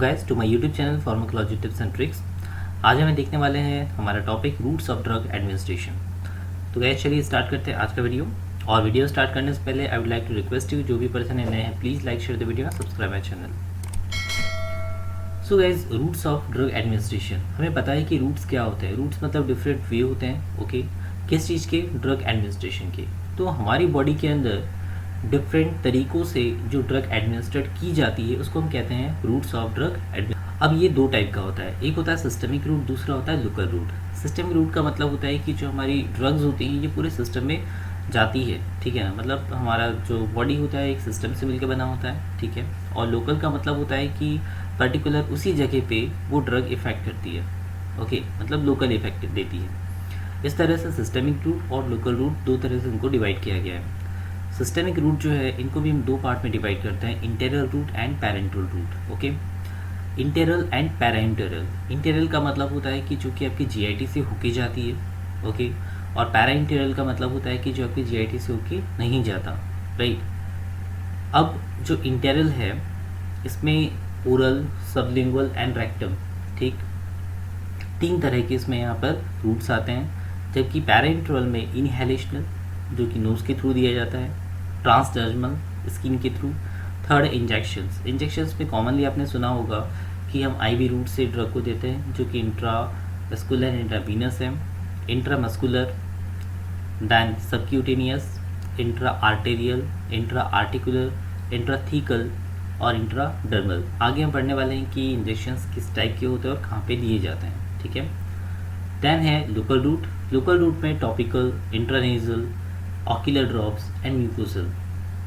Guys to my YouTube channel pharmacology tips and tricks. आज हमें देखने वाले हैं हमारा topic routes of drug administration. तो गाइस चलिए स्टार्ट करते हैं आज का वीडियो। और वीडियो स्टार्ट करने से पहले I would like to request you, जो भी पर्सन नए हैं please like share the video and subscribe my channel. So guys routes of drug administration, हमें पता है कि रूट्स क्या होते हैं। रूट्स मतलब डिफरेंट वे होते हैं, ओके किस चीज़ के? ड्रग एडमिनिस्ट्रेशन के। तो हमारी बॉडी के अंदर डिफरेंट तरीक़ों से जो ड्रग एडमिनिस्ट्रेट की जाती है उसको हम कहते हैं रूट्स ऑफ ड्रग एडमिनिस्ट्रेशन। अब ये दो टाइप का होता है, एक होता है सिस्टमिक रूट, दूसरा होता है लोकल रूट। सिस्टमिक रूट का मतलब होता है कि जो हमारी ड्रग्स होती हैं ये पूरे सिस्टम में जाती है, ठीक है ना। मतलब हमारा जो बॉडी होता है एक सिस्टम से मिलकर बना होता है, ठीक है। और लोकल का मतलब होता है कि पर्टिकुलर उसी जगह पे वो ड्रग इफ़ेक्ट करती है, ओके, मतलब लोकल इफेक्ट देती है। इस तरह से सिस्टमिक रूट और लोकल रूट दो तरह से इनको डिवाइड किया गया है। सिस्टमिक रूट जो है इनको भी हम दो पार्ट में डिवाइड करते हैं, enteral route and parenteral route, okay. Enteral and parenteral. Enteral का मतलब होता है कि जो कि आपकी जीआईटी से होके जाती है, ओके। और पैरेंटरल का मतलब होता है कि जो आपकी जीआईटी से होके नहीं जाता, राइट। अब जो इंटेरल है इसमें ओरल, सबलिंगुअल एंड रेक्टम, ठीक, तीन तरह के इसमें यहाँ पर रूट्स आते हैं। जबकि पैरेंटरल में इनहेलेशनल जो कि नोज़ के थ्रू दिया जाता है, ट्रांसडर्मल स्किन के थ्रू, थर्ड इंजेक्शंस। इंजेक्शंस में कॉमनली आपने सुना होगा कि हम आईवी रूट से ड्रग को देते हैं जो कि इंट्रावेस्कुलर इंट्रावीनस है, intramuscular, then subcutaneous, intra arterial, intra articular, intrathecal और इंट्राडर्मल। आगे हम पढ़ने वाले हैं कि इंजेक्शंस किस टाइप के होते हैं और कहाँ पे दिए जाते हैं, ठीक है। दैन है लोकल रूट। लोकल रूट में topical, intranasal, ocular drops and mucosal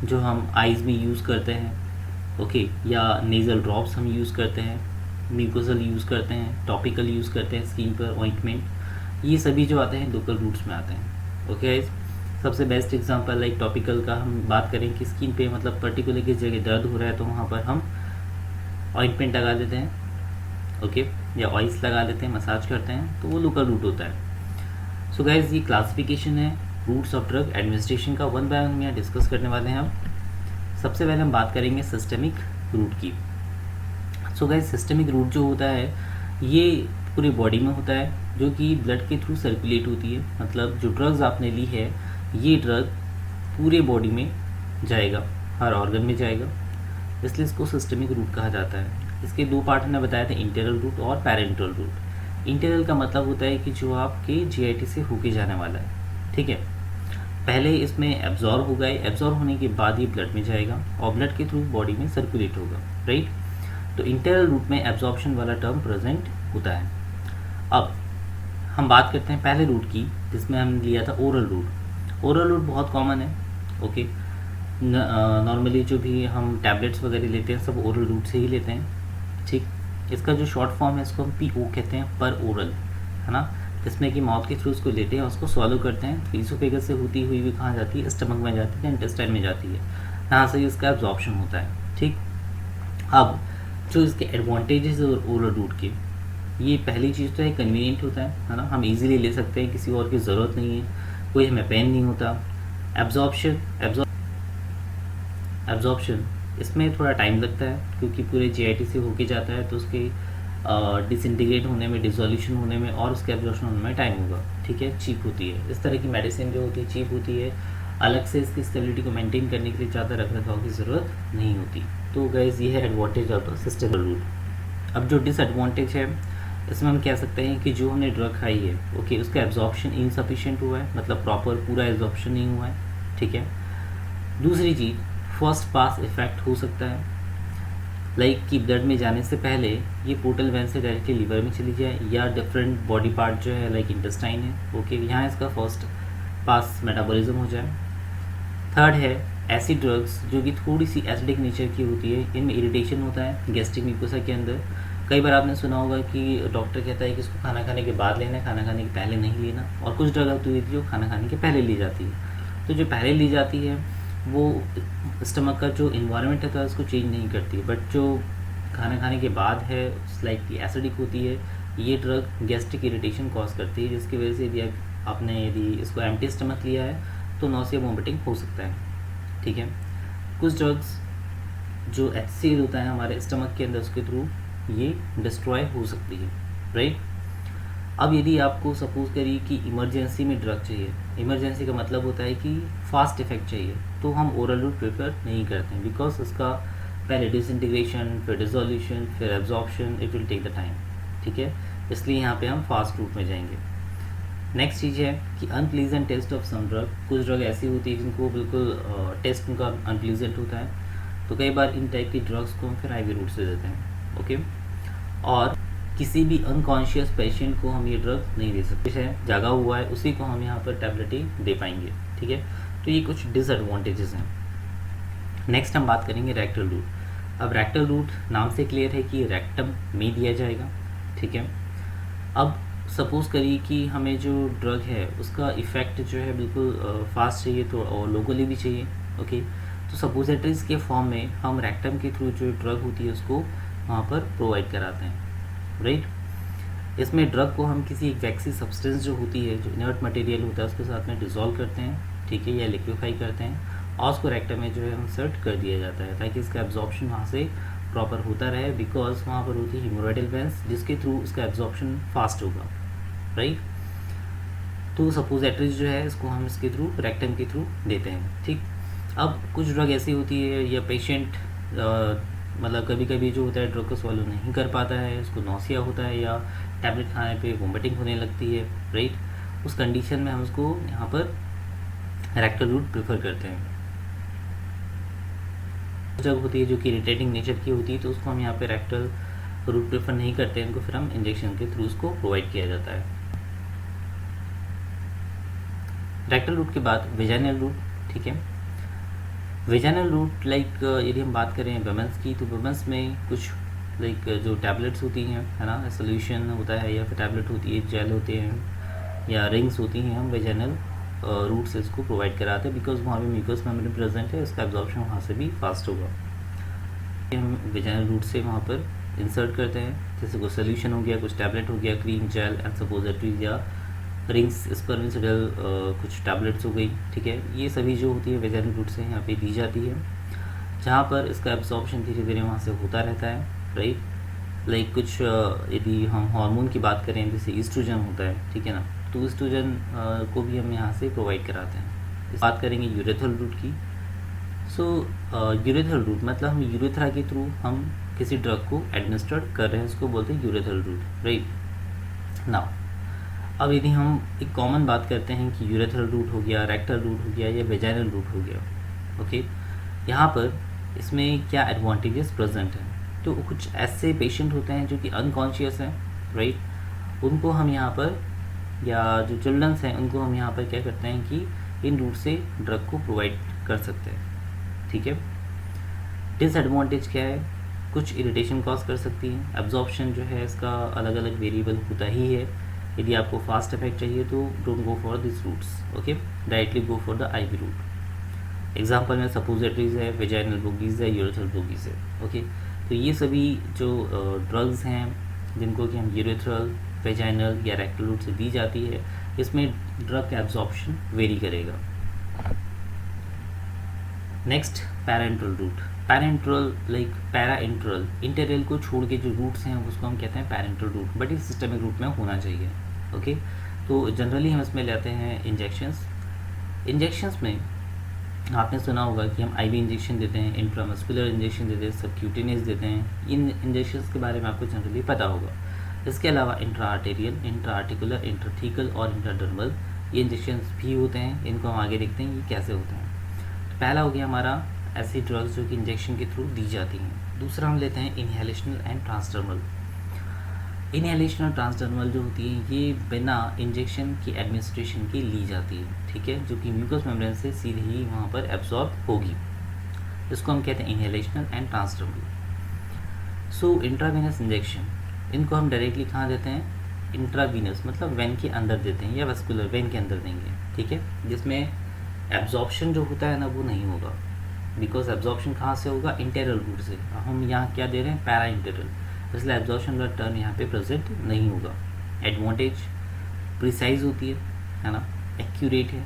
जो हम आइज़ में यूज़ करते हैं, ओके, या नेज़ल ड्रॉप्स हम यूज़ करते हैं, म्यूकोसल यूज़ करते हैं, टॉपिकल यूज़ करते हैं स्किन पर ऑइंटमेंट, ये सभी जो आते हैं लोकल रूट्स में आते हैं, ओके। सबसे बेस्ट एग्जांपल लाइक टॉपिकल का हम बात करें कि स्किन पे मतलब पर्टिकुलर किस जगह दर्द हो रहा है तो वहाँ पर हम ऑइंटमेंट लगा देते हैं, ओके, या ऑयल्स लगा देते हैं, मसाज करते हैं, तो वो लोकल रूट होता है। सो गाइज ये क्लासिफिकेशन है रूट्स ऑफ ड्रग एडमिनिस्ट्रेशन का, वन बाय वन यहाँ डिस्कस करने वाले हैं हम। सबसे पहले हम बात करेंगे सिस्टमिक रूट की। सो गाइज सिस्टमिक रूट जो होता है ये पूरी बॉडी में होता है, जो कि ब्लड के थ्रू सर्कुलेट होती है। मतलब जो ड्रग्स आपने ली है ये ड्रग पूरे बॉडी में जाएगा, हर ऑर्गन में जाएगा, इसलिए इसको सिस्टमिक रूट कहा जाता है। इसके दो पार्ट हमने बताया था, इंटेरल रूट और पैरेंटल रूट। इंटेरल का मतलब होता है कि जो आपके जीआईटी से होके जाने वाला है, ठीक है। पहले इसमें एब्जॉर्ब होगा, एब्जॉर्ब होने के बाद ये ब्लड में जाएगा और ब्लड के थ्रू बॉडी में सर्कुलेट होगा, राइट। तो इंटेरल रूट में एब्जॉर्प्शन वाला टर्म प्रेजेंट होता है। अब हम बात करते हैं पहले रूट की, जिसमें हम लिया था ओरल रूट। ओरल रूट बहुत कॉमन है, ओके। नॉर्मली जो भी हम टैबलेट्स वगैरह लेते हैं सब ओरल रूट से ही लेते हैं, ठीक। इसका जो शॉर्ट फॉर्म है इसको हम PO कहते हैं, पर ओरल, है ना। इसमें कि माउथ के थ्रू उसको लेते हैं, उसको सॉलो करते हैं, ईसोफेगस से होती हुई भी कहाँ जाती है? स्टमक में जाती है, इंटेस्टाइन में जाती है, यहाँ से इसका एब्जॉर्प्शन होता है, ठीक। अब जो इसके एडवांटेजेस ओरल रूट के, ये पहली चीज़ तो है कन्वीनियंट होता है ना, हम इजीली ले सकते हैं, किसी और की ज़रूरत नहीं है, कोई हमें पेन नहीं होता। एब्जॉर्प्शन इसमें थोड़ा टाइम लगता है क्योंकि पूरे जीआईटी से होके जाता है, तो उसके डिसइंटीग्रेट होने में, डिसोल्यूशन होने में और उसके एब्जॉर्प्शन होने में टाइम होगा, ठीक है। चीप होती है, इस तरह की मेडिसिन जो होती है चीप होती है, अलग से इसकी स्टेबिलिटी को मेंटेन करने के लिए ज़्यादा रख रखाव की ज़रूरत नहीं होती। तो गाइस ये है advantage of the systemic route. अब जो डिसएडवांटेज है इसमें हम कह सकते हैं कि जो हमने ड्रग खाई है, ओके, उसका एब्जॉर्प्शन इनसफिशिएंट हुआ है, मतलब प्रॉपर पूरा एब्जॉर्प्शन नहीं हुआ है, ठीक है। दूसरी चीज़ फर्स्ट पास इफेक्ट हो सकता है, लाइक कि ब्लड में जाने से पहले ये पोर्टल वैन से डायरेक्टली लीवर में चली जाए, या डिफरेंट बॉडी पार्ट जो है लाइक इंटेस्टाइन है, ओके, यहाँ इसका फर्स्ट पास मेटाबॉलिज्म हो जाए। थर्ड है एसिड ड्रग्स जो कि थोड़ी सी एसिडिक नेचर की होती है, इनमें इरिटेशन होता है गैस्ट्रिक म्यूकोसा के अंदर। कई बार आपने सुना होगा कि डॉक्टर कहता है कि इसको खाना खाने के बाद लेना है, खाना खाने के पहले नहीं लेना, और कुछ ड्रग होती है जो खाना खाने के पहले ली जाती है। तो जो पहले ली जाती है वो स्टमक का जो इन्वायरमेंट है तो उसको चेंज नहीं करती, बट जो खाना खाने के बाद है स्लाइटली एसिडिक होती है, ये ड्रग गैस्ट्रिक इरिटेशन कॉज करती है, जिसकी वजह से यदि इसको एम्प्टी स्टमक लिया है तो नॉसिया वोमिटिंग हो सकता है, ठीक है। कुछ ड्रग्स जो HCl होता है हमारे स्टमक के अंदर उसके थ्रू ये डिस्ट्रॉय हो सकती है, राइट। अब यदि आपको सपोज करिए कि इमरजेंसी में ड्रग चाहिए, इमरजेंसी का मतलब होता है कि फास्ट इफेक्ट चाहिए, तो हम ओरल रूट प्रेफर नहीं करते हैं, बिकॉज उसका पहले डिसइंटीग्रेशन, फिर डिसोल्यूशन, फिर absorption, it will take the time, ठीक है। इसलिए यहाँ पे हम फास्ट रूट में जाएंगे। नेक्स्ट चीज़ है कि unpleasant taste of some drug, कुछ ड्रग ऐसी होती है जिनको बिल्कुल टेस्ट उनका अनप्लीजेंट होता है, तो कई बार इन टाइप की ड्रग्स को हम फिर आईवी रूट से देते हैं, ओके। और किसी भी अनकॉन्शियस पेशेंट को हम ये ड्रग नहीं दे सकते हैं, जागा हुआ है उसी को हम यहाँ पर टैबलेट ही दे पाएंगे, ठीक है। तो ये कुछ डिसएडवांटेजेस हैं। नेक्स्ट हम बात करेंगे रेक्टल रूट। अब रेक्टल रूट नाम से क्लियर है कि रेक्टम में दिया जाएगा, ठीक है। अब सपोज़ करिए कि हमें जो ड्रग है उसका इफ़ेक्ट जो है बिल्कुल फास्ट चाहिए, तो और लोकली भी चाहिए, ओके। तो सपोजिटरीज के फॉर्म में हम रेक्टम के थ्रू जो ड्रग होती है उसको वहाँ पर प्रोवाइड कराते हैं, राइट। इसमें ड्रग को हम किसी एक वैक्सी सब्सटेंस जो होती है, जो इनर्ट मटेरियल होता है, उसके साथ में डिज़ोल्व करते हैं, ठीक है, या लिक्विफाई करते हैं, और उसको रेक्टम में जो है इंसर्ट कर दिया जाता है ताकि इसका एब्जॉर्प्शन वहाँ से प्रॉपर होता रहे, बिकॉज वहाँ पर होती है हीमोराइडल वेंस जिसके थ्रू उसका एब्जॉर्प्शन फास्ट होगा, राइट। तो सपोजिटरीज जो है इसको हम इसके थ्रू रेक्टम के थ्रू देते हैं, ठीक। अब कुछ ड्रग ऐसी होती है या पेशेंट मतलब कभी कभी जो होता है ड्रग को सॉल्व नहीं कर पाता है, उसको नौसिया होता है या टैबलेट खाने पे वोमिटिंग होने लगती है, राइट। उस कंडीशन में हम उसको यहाँ पर रेक्टल रूट प्रेफर करते हैं। ड्रग होती है जो कि इरिटेटिंग नेचर की होती है, तो उसको हम यहाँ पे रेक्टल रूट प्रेफर नहीं करते हैं, इनको फिर हम इंजेक्शन के थ्रू उसको प्रोवाइड किया जाता है। रेक्टल रूट के बाद वेजाइनल रूट, ठीक है। वेजाइनल रूट लाइक यदि हम बात करें वुमेंस की, तो वुमेंस में कुछ लाइक जो टैबलेट्स होती हैं, है ना, सोल्यूशन होता है या फिर टैबलेट होती है, जेल होते हैं या रिंग्स होती हैं, हम वेजाइनल रूट से इसको प्रोवाइड कराते हैं, बिकॉज वहाँ पे म्यूकस मेम्ब्रेन प्रेजेंट है, इसका एब्जॉर्प्शन वहाँ से भी फास्ट होगा। हम वेजाइनल रूट से वहाँ पर इंसर्ट करते हैं, जैसे कोई सोल्यूशन हो गया, कुछ टैबलेट हो गया, क्रीम, जेल एंड सपोजिटरीज या रिंग्स, स्पर्मिसिडल कुछ टैबलेट्स हो गई, ठीक है। ये सभी जो होती है वेजाइनल रूट से यहाँ पे दी जाती है, जहाँ पर इसका एब्जॉर्प्शन धीरे धीरे वहाँ से होता रहता है, राइट। लाइक कुछ यदि हम हार्मोन की बात करें, जैसे ईस्ट्रोजन होता है, ठीक है ना, तो ईस्ट्रोजन को भी हम यहाँ से प्रोवाइड कराते हैं। बात करेंगे यूरेथ्रल रूट की। सो यूरेथ्रल रूट मतलब हम यूरेथ्रा के थ्रू हम किसी ड्रग को एडमिनिस्टर कर रहे हैं, उसको बोलते हैं यूरेथ्रल रूट, राइट। नाउ अब यदि हम एक कॉमन बात करते हैं कि यूरेथ्रल रूट हो गया, रेक्टल रूट हो गया या वेजाइनल रूट हो गया, ओके, यहाँ पर इसमें क्या एडवांटेजेस प्रेजेंट हैं। तो कुछ ऐसे पेशेंट होते हैं जो कि अनकॉन्शियस हैं, राइट, उनको हम यहाँ पर, या जो चिल्ड्रंस हैं उनको हम यहाँ पर क्या करते हैं कि इन रूट से ड्रग को प्रोवाइड कर सकते हैं, ठीक है। डिसएडवांटेज क्या है, कुछ इरिटेशन कॉज कर सकती है, एब्जॉर्प्शन जो है इसका अलग अलग वेरिएबल होता ही है। यदि आपको फास्ट इफेक्ट चाहिए तो don't go for this routes, okay, directly go for the IV route. Example में सपोजिटरीज है, वेजाइनल बोगीज है, यूरेथ्रल बोगीज है, ओके। तो ये सभी जो ड्रग्स हैं जिनको कि हम यूरेथ्रल, वेजाइनल या रेक्टल रूट से दी जाती है, इसमें ड्रग का एब्जॉर्प्शन वेरी करेगा। Next parenteral route. Parenteral like para enteral, enteral को छोड़ के जो रूट्स हैं उसको हम कहते हैं पैरेंट्रल रूट, बट इस सिस्टमिक रूट में होना चाहिए, ओके। तो जनरली हम इसमें लेते हैं इंजेक्शंस। इंजेक्शंस में आपने सुना होगा कि हम आईवी इंजेक्शन देते हैं, इंट्रामस्कुलर इंजेक्शन देते हैं, सबक्यूटेनियस देते हैं। इन इंजेक्शंस के बारे में आपको जनरली पता होगा। इसके अलावा intra arterial, intra articular, intrathecal और इंट्राडर्मल ये इंजेक्शंस भी होते हैं। इनको हम आगे देखते हैं ये कैसे होते हैं। तो पहला हो गया हमारा ऐसी ड्रग्स जो कि इंजेक्शन के थ्रू दी जाती हैं। दूसरा हम लेते हैं inhalational and transdermal. Inhalational transdermal जो होती है ये बिना इंजेक्शन की एडमिनिस्ट्रेशन की ली जाती है, ठीक है, जो कि म्यूकस मेम्ब्रेन से सीधे ही वहाँ पर एब्जॉर्ब होगी। इसको हम कहते हैं inhalational and transdermal. So intravenous injection, इनको हम डायरेक्टली कहाँ देते हैं, इंट्रावीनस मतलब वेन के अंदर देते हैं या वेस्कुलर वेन के अंदर देंगे, ठीक है, जिसमें एब्जॉर्प्शन जो होता है ना वो नहीं होगा, बिकॉज एब्जॉर्प्शन कहाँ से होगा, इंटेरल रूट से। हम यहाँ क्या दे रहे हैं, पैरा इंटेरल, इसलिए एब्जॉर्प्शन का टर्म यहाँ पे प्रेजेंट नहीं होगा। एडवांटेज प्रिसाइज होती है ना, एक्यूरेट है,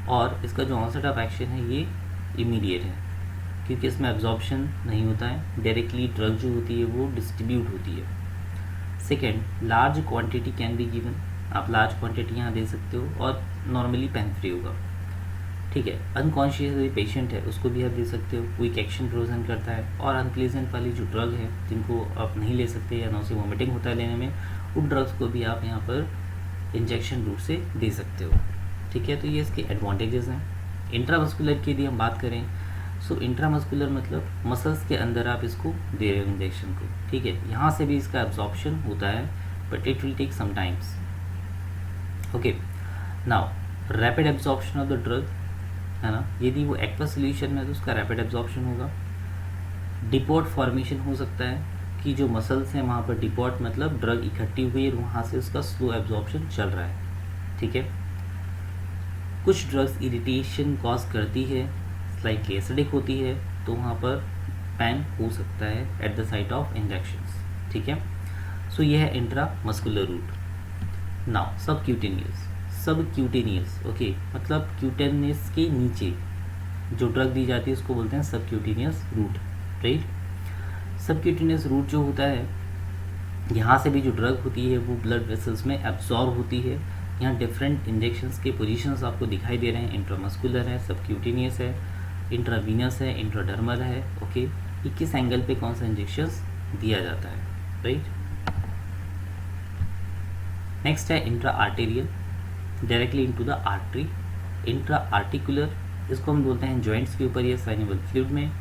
और इसका जो ऑनसेट ऑफ एक्शन है ये इमीडिएट है, क्योंकि इसमें एब्जॉर्प्शन नहीं होता है, डायरेक्टली ड्रग जो होती है वो डिस्ट्रीब्यूट होती है। Second, large quantity can be given, आप लार्ज क्वांटिटी यहाँ दे सकते हो और नॉर्मली पेन फ्री होगा। ठीक है, अनकॉन्शियस पेशेंट है उसको भी आप दे सकते हो, क्विक एक्शन प्रेजेंट करता है। और अनप्लेजेंट वाली जो ड्रग है जिनको आप नहीं ले सकते या नौसे वॉमिटिंग होता है लेने में, उन ड्रग्स को भी आप यहाँ पर इंजेक्शन रूट से दे सकते हो। ठीक है, तो ये इसके एडवांटेजेस हैं। इंट्रामस्कुलर की यदि हम बात करें, सो इंट्रामस्कुलर मतलब मसल्स के अंदर आप इसको दे रहे हो इंजेक्शन को। ठीक है, यहाँ से भी इसका एब्जॉर्प्शन होता है but it will take some times. Okay, now rapid absorption of the drug है ना, यदि वो एक्वस सोल्यूशन में तो उसका रैपिड एब्जॉर्प्शन होगा। डिपोट फॉर्मेशन हो सकता है कि जो मसल्स हैं वहाँ पर डिपोट मतलब ड्रग इकट्ठी हुई है और वहाँ से उसका स्लो एब्जॉर्प्शन चल रहा है। ठीक है, कुछ ड्रग्स इरिटेशन कॉज करती है, स्लाइटली एसिडिक होती है, तो वहाँ पर पेन हो सकता है at the site of injections. ठीक है, सो यह है intra muscular route. Now subcutaneous okay, मतलब क्यूटेनियस के नीचे जो ड्रग दी जाती है उसको बोलते हैं subcutaneous route. Right, subcutaneous route जो होता है, यहाँ से भी जो ड्रग होती है वो ब्लड वेसल्स में एब्जॉर्ब होती है। यहाँ डिफरेंट इंजेक्शंस के पोजीशंस आपको दिखाई दे रहे हैं, इंट्रामस्कुलर है, सबक्यूटेनियस है, इंट्रावीनस है, इंट्राडर्मल है। ओके, ये किस एंगल पे कौन सा इंजेक्शंस दिया जाता है। राइट, नेक्स्ट है intra arterial, directly into the artery. Intra articular, इसको हम बोलते हैं जॉइंट्स के ऊपर या साइनेबल फ्लूइड में।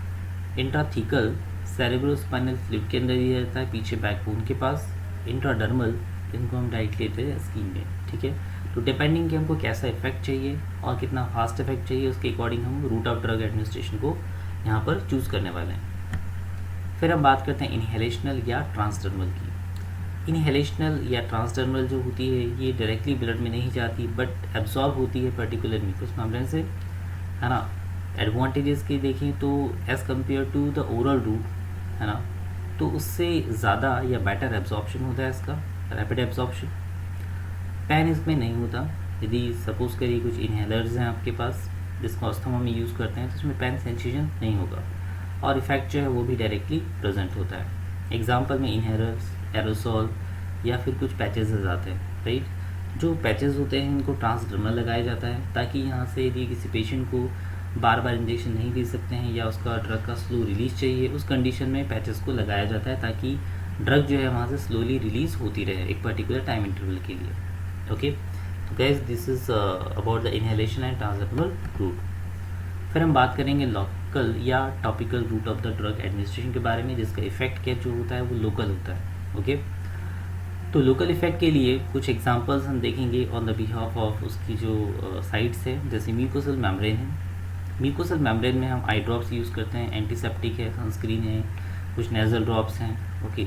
इंट्राथिकल सेरेब्रोस्पाइनल फ्लूइड के अंदर दिया जाता है, पीछे बैकबोन के पास। इंट्राडर्मल, इनको हम डायरेक्ट लेते हैं स्किन में। ठीक है, तो डिपेंडिंग कि हमको कैसा इफेक्ट चाहिए और कितना फास्ट इफेक्ट चाहिए उसके अकॉर्डिंग हम रूट ऑफ ड्रग एडमिनिस्ट्रेशन को यहाँ पर चूज़ करने वाले हैं। फिर हम बात करते हैं इनहेलेशनल या ट्रांसडर्मल की। इनहेलेशनल या ट्रांसडर्मल जो होती है ये डायरेक्टली ब्लड में नहीं जाती बट एब्जॉर्ब होती है पर्टिकुलर म्यूकस मेम्ब्रेन से, है ना। एडवांटेजेस की देखें तो as compare to the oral route, है ना, तो उससे ज़्यादा या बेटर एब्जॉर्प्शन होता है इसका, रैपिड एब्जॉर्प्शन। पेन इसमें नहीं होता। यदि सपोज करिए कुछ इनहेलर्स हैं आपके पास जिसको अस्थमा में यूज़ करते हैं तो उसमें पेन सेंसेशन नहीं होगा और इफेक्ट जो है वो भी डायरेक्टली प्रेजेंट होता है। एग्जांपल में इनहेलर्स, एरोसोल या फिर कुछ पैचेस आते हैं। राइट, जो पैचेस होते हैं इनको ट्रांसडर्मल लगाया जाता है ताकि यहाँ से यदि किसी पेशेंट को बार बार इंजेक्शन नहीं दे सकते हैं या उसका ड्रग का स्लो रिलीज चाहिए, उस कंडीशन में पैचेस को लगाया जाता है ताकि ड्रग जो है वहाँ से स्लोली रिलीज होती रहे एक पर्टिकुलर टाइम इंटरवल के लिए। ओके, तो guys this is about the inhalation and transdermal route. फिर हम बात करेंगे लोकल या topical route of the drug administration के बारे में, जिसका इफेक्ट क्या जो होता है वो लोकल होता है। ओके, तो लोकल इफेक्ट के लिए कुछ एग्जांपल्स हम देखेंगे ऑन द बिहाफ ऑफ उसकी जो साइट्स है, जैसे म्यूकोसल मेम्ब्रेन है। म्यूकोसल मेम्ब्रेन में हम आई ड्रॉप्स यूज़ करते हैं, एंटीसेप्टिक है, सनस्क्रीन है, कुछ नेजल ड्रॉप्स हैं। ओके,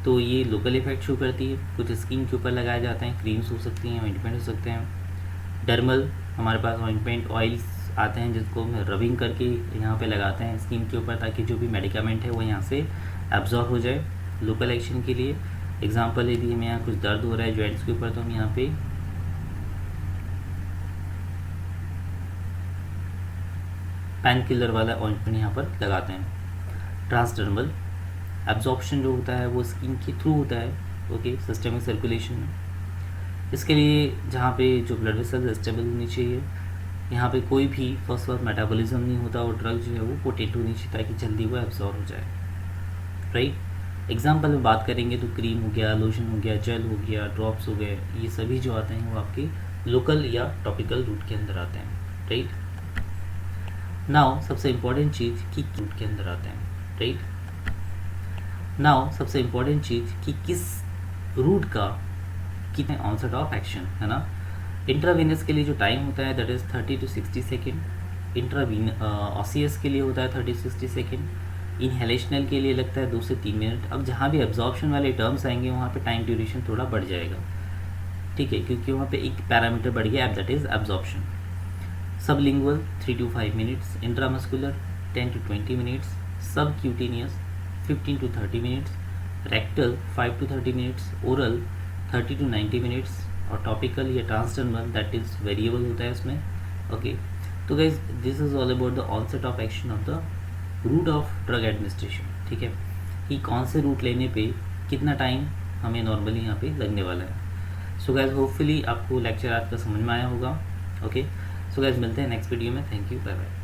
तो ये लोकल इफेक्ट शो करती है। कुछ स्किन के ऊपर लगाए जाते हैं, क्रीम्स हो सकती हैं, ऑइंटमेंट हो सकते हैं। डर्मल, हमारे पास ऑइंटमेंट ऑयल्स आते हैं जिसको हम रबिंग करके यहाँ पे लगाते हैं स्किन के ऊपर ताकि जो भी मेडिकामेंट है वो यहाँ से एब्जॉर्ब हो जाए लोकल एक्शन के लिए। एग्जांपल यदि हमें यहाँ कुछ दर्द हो रहा है जॉइंट्स के ऊपर तो हम यहाँ पे पेन किलर वाला ऑइंटमेंट यहाँ पर लगाते हैं। ट्रांसडर्मल एब्जॉर्प्शन जो होता है वो स्किन के थ्रू होता है, ओके, सिस्टमिक सर्कुलेशन में। इसके लिए जहाँ पे जो ब्लड वेसल्स स्टेबल होनी चाहिए, यहाँ पे कोई भी फर्स्ट ऑफ मेटाबॉलिज्म नहीं होता और ड्रग जो है वो पोटेंट होनी चाहिए ताकि जल्दी वो एब्जॉर्ब हो जाए। राइट, एग्जाम्पल में बात करेंगे तो क्रीम हो गया, लोशन हो गया, जेल हो गया, ड्रॉप्स हो गए, ये सभी जो आते हैं वो आपके लोकल या टॉपिकल रूट के अंदर आते हैं। राइट, नाउ सबसे इम्पोर्टेंट चीज़ कि रूट के अंदर आते हैं। राइट, नाउ सबसे इम्पोर्टेंट चीज़ कि किस रूट का कितने ऑनसेट ऑफ एक्शन, है ना। इंट्रावीनस के लिए जो टाइम होता है that is 30 to 60 second. Osseous के लिए होता है 30 to 60 सेकेंड। इनहेलेशनल के लिए लगता है 2 से 3 मिनट। अब जहाँ भी एब्जॉर्प्शन वाले टर्म्स आएंगे वहाँ पे टाइम ड्यूरेशन थोड़ा बढ़ जाएगा, ठीक है, क्योंकि वहाँ पे एक पैरामीटर बढ़ गया that is absorption. Sublingual 3 to 5 minutes, intramuscular 10 to 20 minutes, subcutaneous 15 to 30 minutes, rectal 5 to 30 minutes, oral 30 to 90 minutes और टॉपिकल या ट्रांसडर्मल दैट इज़ वेरिएबल होता है इसमें। ओके, तो guys this is all about the onset of action of the route of drug administration, ठीक है, कि कौन से रूट लेने पे कितना टाइम हमें नॉर्मली यहाँ पे लगने वाला है। सो गाइज होपफुली आपको लेक्चर आज का समझ में आया होगा। ओके, सो गाइज मिलते हैं नेक्स्ट वीडियो में। Thank you, bye bye.